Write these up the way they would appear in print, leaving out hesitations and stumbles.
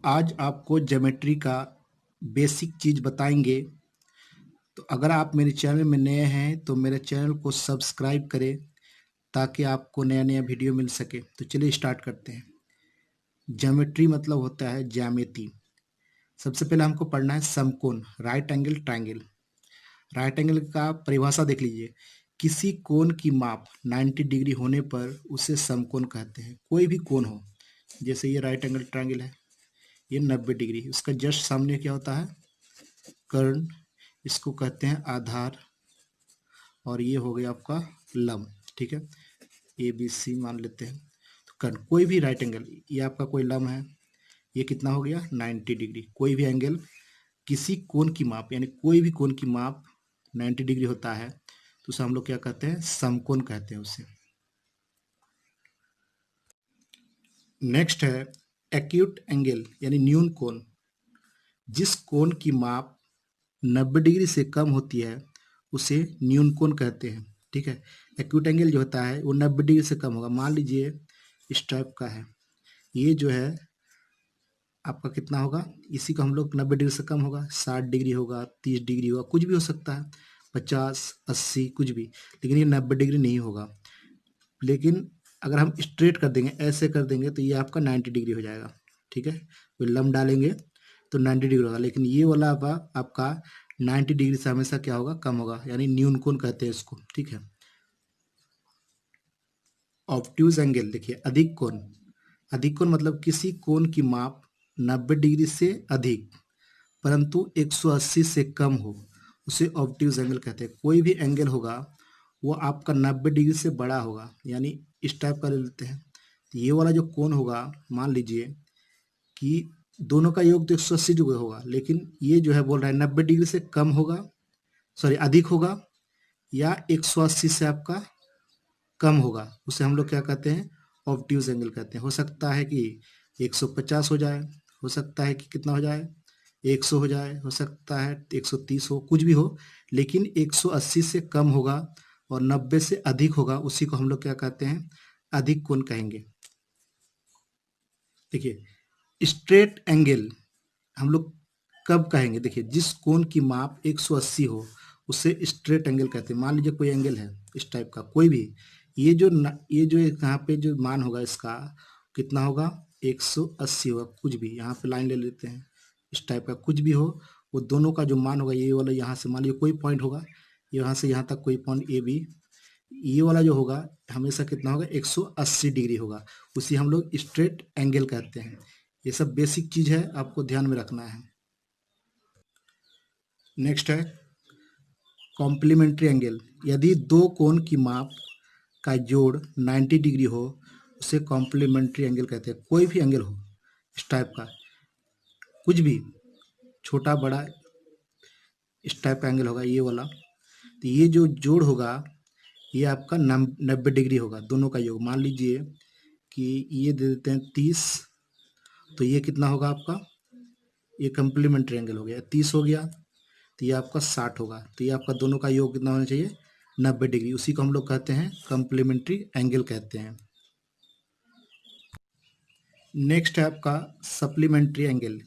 आज आपको ज्योमेट्री का बेसिक चीज़ बताएंगे। तो अगर आप मेरे चैनल में नए हैं तो मेरे चैनल को सब्सक्राइब करें ताकि आपको नया नया वीडियो मिल सके। तो चलिए स्टार्ट करते हैं। ज्योमेट्री मतलब होता है ज्यामिति। सबसे पहले हमको पढ़ना है समकोण, right angle triangle. Right angle का परिभाषा देख लीजिए। किसी कोण की माप 90 डिग्री होने पर उसे समकोण कहते हैं। कोई भी कोण हो, जैसे ये राइट एंगल ट्रायंगल है, ये 90 डिग्री, उसका जस्ट सामने क्या होता है, कर्ण, इसको कहते हैं आधार, और ये हो गया आपका लंब। ठीक है, ए बी सी मान लेते हैं। तो कर्ण, कोई भी राइट एंगल, ये आपका कोई लंब है, ये कितना हो गया 90 डिग्री। कोई भी एंगल, किसी कोण की माप, यानी कोई भी कोण की माप 90 डिग्री होता है तो उसे हम लोग क्या कहते हैं, समकोण कहते हैं उसे। नेक्स्ट है एक्यूट एंगल, यानी न्यून कोण। जिस कोण की माप 90 डिग्री से कम होती है उसे न्यून कोण कहते हैं। ठीक है, एक्यूट एंगल जो होता है वो 90 डिग्री से कम होगा। मान लीजिए इस टाइप का है, ये जो है आपका कितना होगा, इसी का हम लोग 90 डिग्री से कम होगा, 60 डिग्री होगा, 30 डिग्री होगा, कुछ भी हो सकता है, 50 80 कुछ भी, लेकिन ये 90 डिग्री नहीं होगा। लेकिन अगर हम स्ट्रेट कर देंगे, ऐसे कर देंगे, तो ये आपका 90 डिग्री हो जाएगा। ठीक है, कोई लंब डालेंगे तो 90 डिग्री होगा, लेकिन ये वाला आपका 90 डिग्री से हमेशा क्या होगा, कम होगा, यानी न्यून कोण कहते हैं इसको। ठीक है, ऑब्ट्यूज एंगल देखिए, अधिक कोण। अधिक कोण मतलब किसी कोण की माप 90 डिग्री से अधिक परंतु 180 से कम हो, उसे ऑब्ट्यूज एंगल कहते हैं। कोई भी एंगल होगा वो आपका 90 डिग्री से बड़ा होगा, यानी इस टाइप का ले लेते हैं। तो ये वाला जो कोण होगा, मान लीजिए कि दोनों का योग तो 180 डिग्री होगा, लेकिन ये जो है बोल रहा है 90 डिग्री से कम होगा, सॉरी अधिक होगा, या 180 से आपका कम होगा, उसे हम लोग क्या कहते हैं, ऑब्ट्यूज एंगल कहते हैं। हो सकता है कि 150 हो जाए, हो सकता है कि कितना हो जाए 100 हो जाए, हो सकता है 130 हो, कुछ भी हो, लेकिन 180 से कम होगा और 90 से अधिक होगा, उसी को हम लोग क्या कहते हैं, अधिक कोण कहेंगे। देखिए स्ट्रेट एंगल हम लोग कब कहेंगे, देखिए जिस कोण की माप 180 हो उसे स्ट्रेट एंगल कहते हैं। मान लीजिए कोई एंगल है इस टाइप का, कोई भी, ये जो यहाँ पे जो मान होगा इसका कितना होगा, 180 होगा, कुछ भी, यहाँ पे लाइन ले लेते हैं, इस टाइप का कुछ भी हो, वो दोनों का जो मान होगा, ये वाला यहाँ से मान लीजिए कोई पॉइंट होगा, यहाँ से यहाँ तक कोई पॉइंट ए बी, ये वाला जो होगा हमेशा कितना होगा, 180 डिग्री होगा, उसी हम लोग स्ट्रेट एंगल कहते हैं। ये सब बेसिक चीज है, आपको ध्यान में रखना है। नेक्स्ट है कॉम्प्लीमेंट्री एंगल। यदि दो कोण की माप का जोड़ 90 डिग्री हो उसे कॉम्प्लीमेंट्री एंगल कहते हैं। कोई भी एंगल हो इस टाइप का, कुछ भी, छोटा बड़ा, इस टाइप का एंगल होगा ये वाला, तो ये जो जोड़ होगा ये आपका 90 डिग्री होगा, दोनों का योग। मान लीजिए कि ये दे देते हैं 30, तो ये कितना होगा आपका, ये कम्प्लीमेंट्री एंगल हो गया, 30 हो गया, तो ये आपका 60 होगा, तो ये आपका दोनों का योग कितना होना चाहिए, 90 डिग्री, उसी को हम लोग कहते हैं कम्प्लीमेंट्री एंगल कहते हैं। नेक्स्ट है आपका सप्लीमेंट्री एंगल।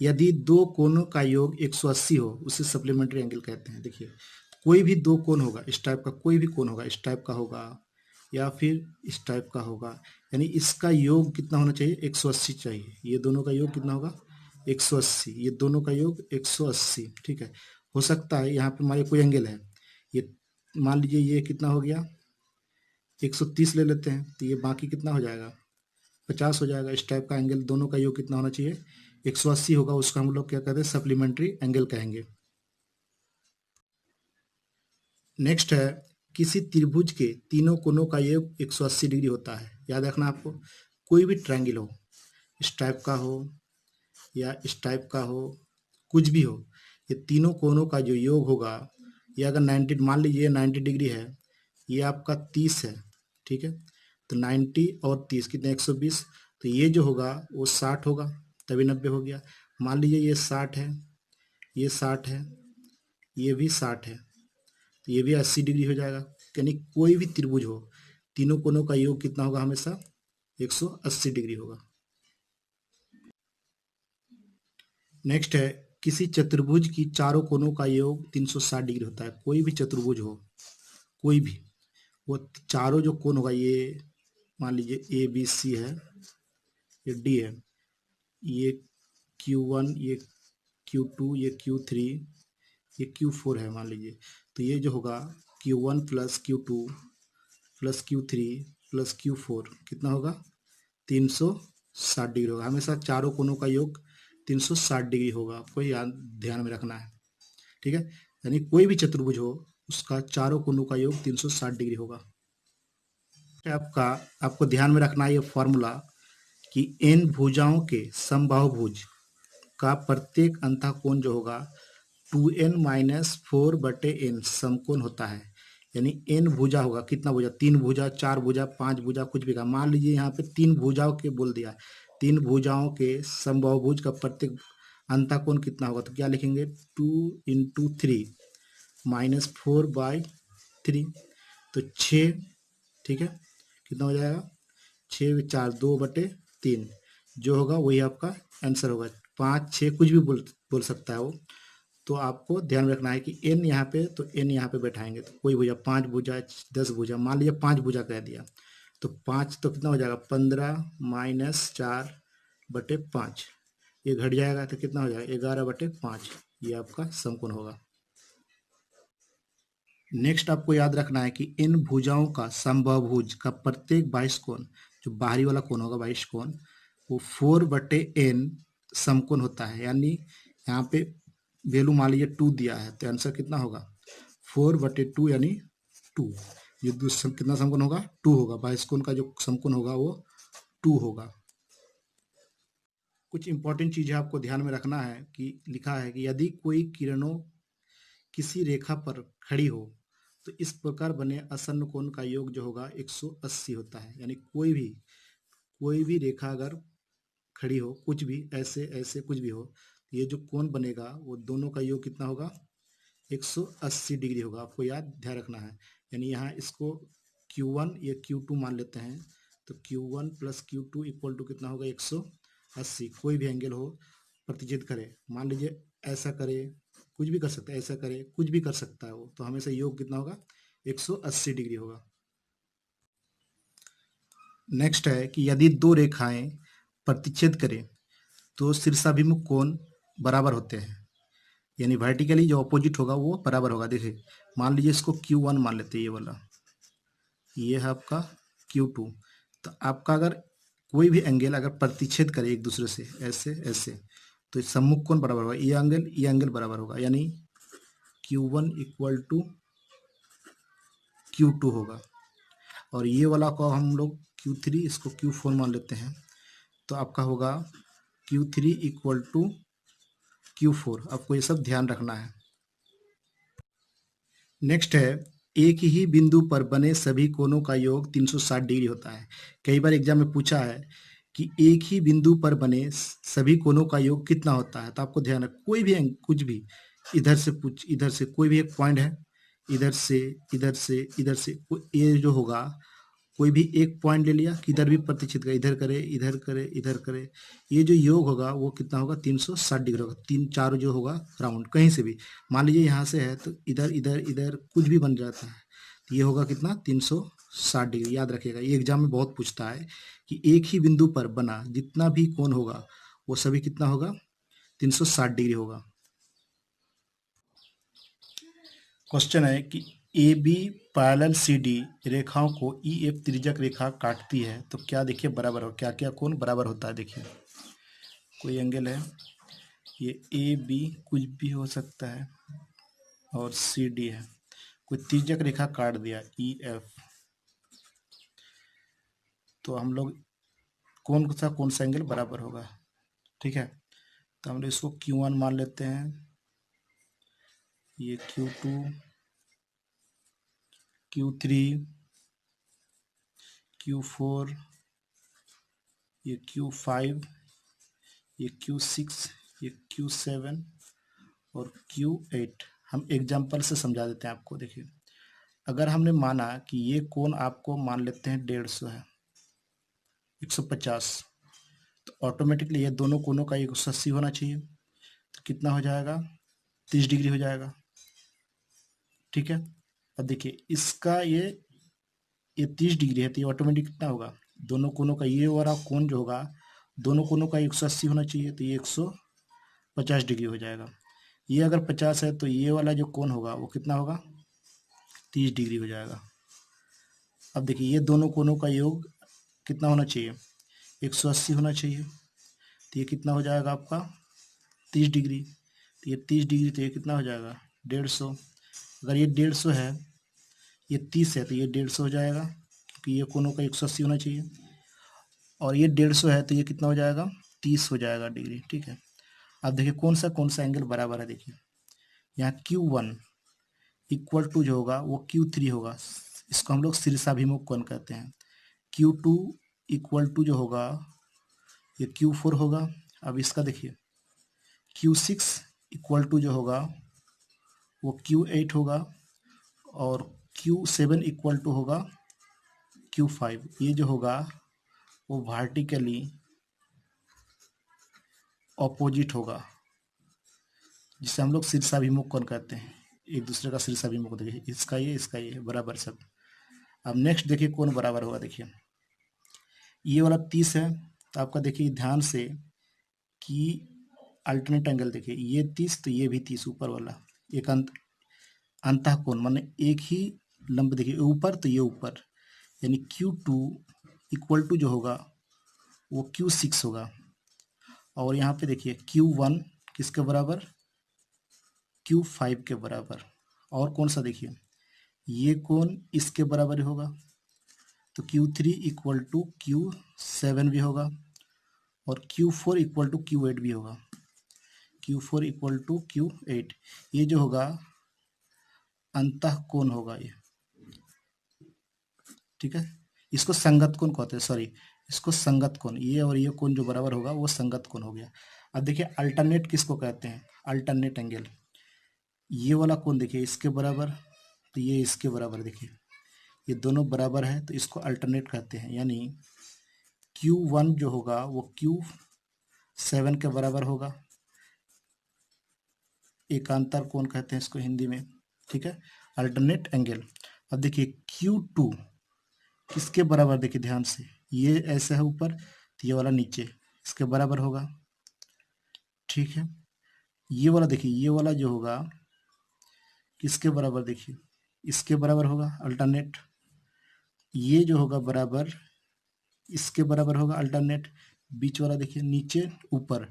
यदि दो कोणों का योग 180 हो उसे सप्लीमेंट्री एंगल कहते हैं। देखिए कोई भी दो कोण होगा, इस टाइप का कोई भी कोण होगा, इस टाइप का होगा या फिर इस टाइप का होगा, यानी इसका योग कितना होना चाहिए, 180 चाहिए। ये दोनों का योग कितना होगा, 180, ये दोनों का योग 180। ठीक है, हो सकता है यहाँ पे हमारे कोई एंगल है, ये मान लीजिए ये कितना हो गया, 130 ले लेते हैं, तो ये बाकी कितना हो जाएगा, 50 हो जाएगा। इस टाइप का एंगल दोनों का योग कितना होना चाहिए, 180 होगा, उसको हम लोग क्या कहते हैं, सप्लीमेंट्री एंगल कहेंगे। नेक्स्ट है किसी त्रिभुज के तीनों कोणों का योग 180 डिग्री होता है। याद रखना आपको, कोई भी ट्रायंगल हो, इस टाइप का हो या इस टाइप का हो, कुछ भी हो, ये तीनों कोणों का जो योग होगा, ये अगर 90, मान लीजिए 90 डिग्री है, ये आपका 30 है। ठीक है, तो 90 और 30 कितने, 120, तो ये जो होगा वो 60 होगा, तभी 90 हो गया। मान लीजिए ये 60 है, ये 60 है, ये भी 60 है, तो ये भी 80 डिग्री हो जाएगा। यानी कोई भी त्रिभुज हो, तीनों कोणों का योग कितना होगा, हमेशा 180 डिग्री होगा। नेक्स्ट है, किसी चतुर्भुज की चारों कोनों का योग 360 डिग्री होता है। कोई भी चतुर्भुज हो, कोई भी, वो चारों जो कोण होगा, ये मान लीजिए ABC है, ये D है, ये Q1, ये Q2, ये Q3, ये Q4 है मान लीजिए। तो ये जो होगा Q1 plus Q2 plus Q3 plus Q4 कितना होगा, 360 डिग्री होगा। हमेशा चारों कोनों का योग 360 डिग्री होगा, आपको याद ध्यान में रखना है। ठीक है, यानी कोई भी चतुर्भुज हो, उसका चारों कोनों का योग 360 डिग्री होगा। आपका आपको ध्यान में रखना है ये फॉर्मूला कि n भुजाओं के समबाहुभुज का प्रत्येक अंतःकोण जो होगा 2n-4/n समकोण होता है। यानी n भुजा होगा, कितना भुजा, 3 भुजा, 4 भुजा, 5 भुजा, कुछ भी का। मान लीजिए यहाँ पे 3 भुजाओं के बोल दिया, 3 भुजाओं के समबाहुभुज का प्रत्येक अंतःकोण कितना होगा, तो क्या लिखेंगे, 2 × 3 -4/3, तो 6। ठीक है, कितना हो जाएगा, 6×4 2/3 जो होगा वही आपका आंसर होगा। 5 6 कुछ भी बोल सकता है वो। तो आपको ध्यान रखना है कि n यहाँ पे, तो n यहाँ पे बैठाएंगे तो कोई भुजा, 5 भुजा, 10 भुजा, मान लीजिए 5 भुजा कह दिया, तो 5 तो कितना हो जाएगा, 15 -4/5, ये घट जाएगा तो कितना हो जाएगा, 11/5, ये आपका समकोण होगा। नेक्स्ट आपको याद रखना है कि इन भुजाओं का समबाहुभुज का प्रत्येक बाह्य कोण, जो बाहरी वाला कोण होगा बाह्य कोण, वो 4/n समकोण होता है। यानी यहाँ पे वैल्यू मान लीजिए 2 दिया है, तो आंसर कितना होगा, 4/2 यानी 2। ये कितना समकोण होगा, 2 होगा। बाह्य कोण का जो समकोण होगा वो 2 होगा। कुछ इंपॉर्टेंट चीजें आपको ध्यान में रखना है कि लिखा है कि यदि कोई किरणों किसी रेखा पर खड़ी हो तो इस प्रकार बने आसन्न कोण का योग जो होगा 180 होता है। यानी कोई भी रेखा अगर खड़ी हो, कुछ भी ऐसे ऐसे कुछ भी हो, ये जो कोण बनेगा वो दोनों का योग कितना होगा, 180 डिग्री होगा। आपको याद ध्यान रखना है। यानी यहाँ इसको Q1 या Q2 मान लेते हैं, तो Q1 plus Q2 equal to कितना होगा, 180। कोई भी एंगल हो, प्रतिच्छेद करे, मान लीजिए ऐसा करे, कुछ भी कर सकता है, ऐसा करे, कुछ भी कर सकता है वो, तो हमेशा योग कितना होगा, 180 डिग्री होगा। नेक्स्ट है कि यदि दो रेखाएं प्रतिच्छेद करें तो शीर्षाभिमुख कोण बराबर होते हैं। यानी वर्टिकली जो अपोजिट होगा वो बराबर होगा। देखिए मान लीजिए इसको Q1 मान लेते हैं, ये वाला, ये है आपका Q2। तो आपका अगर कोई भी एंगल अगर प्रतिच्छेद करे एक दूसरे से ऐसे ऐसे, तो सम्मुख कोण बराबर होगा, ये एंगल बराबर होगा। यानी Q1 इक्वल टू Q2 होगा। और ये वाला को हम लोग Q3, इसको Q4 मान लेते हैं, तो आपका होगा Q3 इक्वल टू Q4। आपको ये सब ध्यान रखना है। नेक्स्ट है, एक ही बिंदु पर बने सभी कोणों का योग 360 डिग्री होता है। कई बार एग्जाम में पूछा है कि एक ही बिंदु पर बने सभी कोणों का योग कितना होता है। तो आपको ध्यान है, कोई भी कुछ भी, इधर से कोई भी एक पॉइंट है, इधर से ये जो होगा, कोई भी एक पॉइंट ले लिया, किधर भी प्रतिच्छेद करे, इधर करे, इधर करे, इधर करे, ये जो योग होगा वो कितना होगा, 360 डिग्री होगा। 3 4 जो होगा राउंड, कहीं से भी, मान लीजिए यहाँ से है तो इधर इधर इधर कुछ भी बन जाता है, तो ये होगा कितना, 360 डिग्री। याद रखिएगा, ये एग्जाम में बहुत पूछता है कि एक ही बिंदु पर बना जितना भी कोण होगा वो सभी कितना होगा, 360 डिग्री होगा। क्वेश्चन है कि A B parallel C D रेखाओं को ई एफ त्रिज्यक रेखा काटती है, तो क्या देखिए बराबर हो, क्या क्या कोण बराबर होता है। देखिए कोई एंगल है, ये ए बी कुछ भी हो सकता है, और सी डी है, कोई त्रिज्यक रेखा काट दिया ई एफ, तो हम लोग कौन सा एंगल बराबर होगा। ठीक है, तो हम लोग इसको Q1 मान लेते हैं, ये Q2, Q3, Q4, ये Q5, ये Q6, ये Q7 और Q8। हम एग्जाम्पल से समझा देते हैं आपको। देखिए अगर हमने माना कि ये कोण आपको मान लेते हैं 150 है, 150, तो ऑटोमेटिकली ये दोनों कोणों का 180 होना चाहिए। तो कितना हो जाएगा, 30 डिग्री हो जाएगा। ठीक है, अब देखिए इसका ये 30 डिग्री है तो ये ऑटोमेटिक कितना होगा, दोनों कोनों का ये वाला कोण जो होगा, दोनों कोनों का 180 होना चाहिए, तो ये 150 डिग्री हो जाएगा। ये अगर 50 है तो ये वाला जो कोण होगा वो कितना होगा, 30 डिग्री हो जाएगा। अब देखिए ये दोनों कोनों का योग कितना होना चाहिए, 180 होना चाहिए, तो ये कितना हो जाएगा आपका 30 डिग्री। तो ये 30 डिग्री तो ये कितना हो जाएगा 150। अगर ये 150 है, ये 30 है तो ये 150 हो जाएगा, क्योंकि ये कोनों का 180 होना चाहिए। और ये 150 है तो ये कितना हो जाएगा, 30 हो जाएगा डिग्री। ठीक है, अब देखिए कौन सा एंगल बराबर है। देखिए यहाँ Q1 इक्वल टू जो होगा वो Q3 होगा, इसको हम लोग शीर्षाभिमुख कोण कहते हैं। Q2 इक्वल टू जो होगा ये Q4 होगा। अब इसका देखिए Q6 इक्वल टू जो होगा वो Q8 होगा, और Q7 इक्वल टू होगा Q5। ये जो होगा वो वर्टिकली ऑपोजिट होगा, जिसे हम लोग शीर्षाभिमुख कोण कहते हैं। एक दूसरे का शीर्षाभिमुख देखिए, इसका ये बराबर सब। अब नेक्स्ट देखिए कौन बराबर होगा। देखिए ये वाला 30 है, तो आपका देखिए ध्यान से कि अल्टरनेट एंगल देखिए, ये 30 तो ये भी 30, ऊपर वाला एक अंतः कोण माने एक ही लंब देखिए, ऊपर तो ये ऊपर, यानी Q2 इक्वल टू जो होगा वो Q6 होगा। और यहाँ पे देखिए Q1 किसके बराबर, Q5 के बराबर। और कौन सा देखिए, ये कोण इसके बराबर ही होगा, तो Q3 इक्वल टू Q7 भी होगा, और Q4 इक्वल टू Q8 भी होगा। Q4 इक्वल टू Q8, ये जो होगा अंतः कोण होगा ये। ठीक है, इसको संगत कोण कहते हैं, सॉरी इसको संगत कोण, ये और ये कोण जो बराबर होगा वो संगत कोण हो गया। अब देखिए अल्टरनेट किसको कहते हैं, अल्टरनेट एंगल। ये वाला कोण देखिए इसके बराबर, तो ये इसके बराबर, देखिए ये दोनों बराबर है तो इसको अल्टरनेट कहते हैं। यानी Q1 जो होगा वो Q7 के बराबर होगा, एकांतर कोण कहते हैं इसको हिंदी में। ठीक है, अल्टरनेट एंगल। अब देखिए Q2 किसके बराबर, देखिए ध्यान से, ये ऐसा है ऊपर तो ये वाला नीचे, इसके बराबर होगा। ठीक है, ये वाला देखिए, ये वाला जो होगा किसके बराबर, देखिए इसके बराबर होगा अल्टरनेट। ये जो होगा बराबर इसके बराबर होगा अल्टरनेट। बीच वाला देखिए नीचे ऊपर,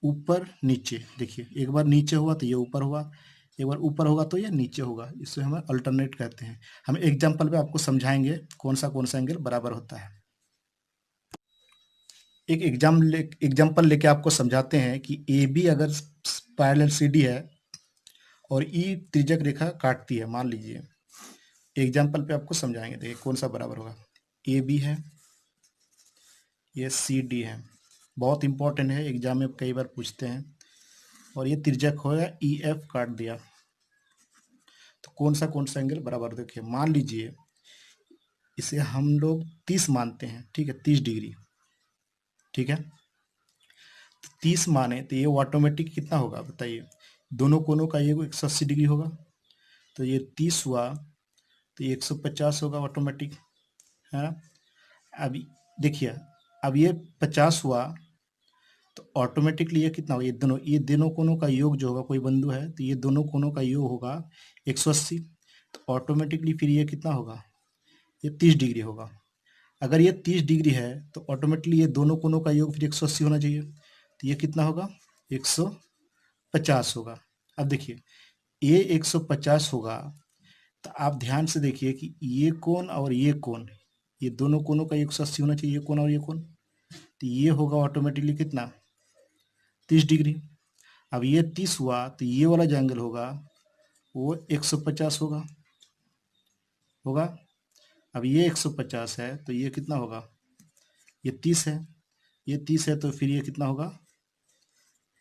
ऊपर नीचे, देखिए एक बार नीचे हुआ तो ये ऊपर हुआ, एक बार ऊपर होगा तो ये नीचे होगा, इसे हम अल्टरनेट कहते हैं। हम एग्जाम्पल पे आपको समझाएंगे कौन सा एंगल बराबर होता है। एक एग्जाम्पल लेके आपको समझाते हैं कि ए बी अगर पैरेलल सी डी है और ई त्रिज्यक रेखा काटती है, मान लीजिए, एग्जाम्पल पे आपको समझाएंगे। देखिए कौन सा बराबर होगा, ए बी है, ये सी डी है, बहुत इंपॉर्टेंट है, एग्जाम में कई बार पूछते हैं। और ये तिर्यक होगा, ई एफ काट दिया, तो कौन सा एंगल बराबर। देखिए मान लीजिए इसे हम लोग 30 मानते हैं, ठीक है, 30 डिग्री। ठीक है, तो 30 माने तो ये ऑटोमेटिक कितना होगा बताइए, दोनों कोनों का ये 180 डिग्री होगा, तो ये 30 हुआ तो ये 150 होगा ऑटोमेटिक, है ना। अब देखिए, अब ये 50 हुआ तो ऑटोमेटिकली ये कितना होगा, ये दोनों कोनों का योग जो होगा, कोई बिंदु है तो ये दोनों कोनों का योग होगा 180, तो ऑटोमेटिकली फिर ये कितना होगा, ये 30 डिग्री होगा। अगर ये 30 डिग्री है तो ऑटोमेटिकली ये दोनों कोनों का योग फिर 180 होना चाहिए, तो ये कितना होगा, 150 होगा। अब देखिए ये 150 होगा, तो आप ध्यान से देखिए कि ये कोण और ये कोण, ये दोनों कोनों का 180 होना चाहिए, ये कोण और ये कोण, तो ये होगा ऑटोमेटिकली कितना, 30 डिग्री। अब ये 30 हुआ तो ये वाला जो एंगल होगा वो 150 होगा होगा। अब ये 150 है तो ये कितना होगा, ये 30 है, ये 30 है तो फिर ये कितना होगा,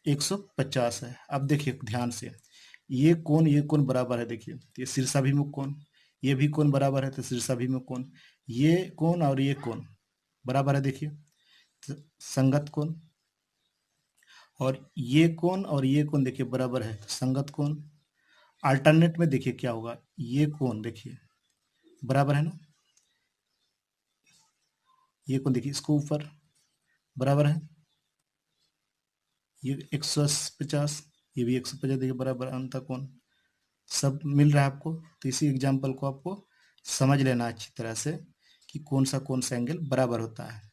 150 है। अब देखिए ध्यान से, ये कोण बराबर है, देखिए ये शीर्षाभिमुख कोण, ये भी कोण बराबर है तो शीर्षाभिमुख कोण, ये कोण और ये कोण बराबर है, देखिए संगत कोण। और ये कोण देखिए बराबर है, तो संगत कोण। अल्टरनेट में देखिए क्या होगा, ये कोण देखिए बराबर है ना, ये कोण देखिए इसको ऊपर बराबर है, ये 150, ये भी 150 देखिए बराबर अंत कोण, सब मिल रहा है आपको। तो इसी एग्जाम्पल को आपको समझ लेना अच्छी तरह से कि कौन सा एंगल बराबर होता है।